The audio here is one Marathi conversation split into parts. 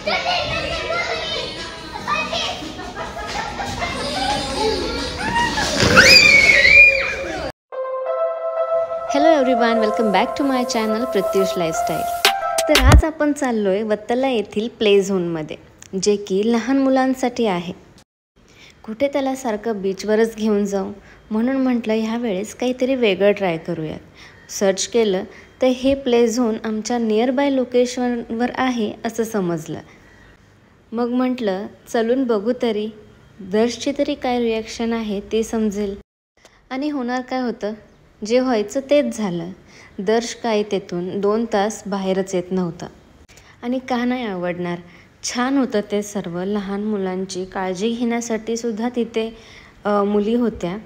Hello everyone, welcome back to my channel Pratyush lifestyle. तर आज आपण चाललोय वत्तला येथील प्ले झोनमध्ये, जे की लहान मुलांसाठी आहे. कुठे त्याला सारखं बीचवरच घेऊन जाऊ म्हणून म्हटलं ह्यावेळेस काहीतरी वेगळं ट्राय करूयात. सर्च केलं तर हे प्ले झोन आमच्या नियरबाय लोकेशनवर आहे असं समजलं. मग म्हटलं चलून बघू तरी, दर्शची तरी काय रिॲक्शन आहे ते समजेल. आणि होणार काय होतं, जे व्हायचं तेच झालं. दर्श काय तेथून 2 तास बाहेरच येत नव्हता. आणि का नाही आवडणार, छान होतं ते सर्व. लहान मुलांची काळजी घेण्यासाठी सुद्धा तिथे मुली होत्या.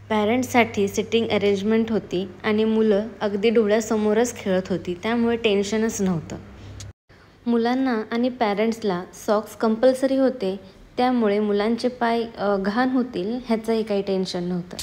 पॅरेंट्ससाठी सिटिंग अरेंजमेंट होती आणि मुलं अगदी डोळ्यासमोरच खेळत होती, त्यामुळे टेन्शनच नव्हतं. मुलांना आणि पॅरेंट्सला सॉक्स कंपल्सरी होते, त्यामुळे मुलांचे पाय घाण होतील ह्याचंही काही टेन्शन नव्हतं.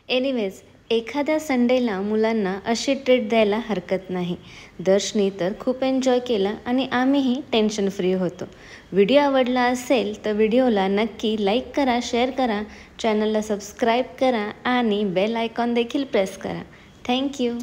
एनिवेज, एखाद्या संडेला मुलांना अशी ट्रीट द्यायला हरकत नाही. दर्शनी तर खूप एन्जॉय केला आणि आम्हीही टेन्शन फ्री होतो. व्हिडिओ आवडला असेल तर व्हिडिओला नक्की लाईक करा, शेअर करा, चॅनलला सबस्क्राईब करा आणि बेल आयकॉन देखील प्रेस करा. थँक्यू.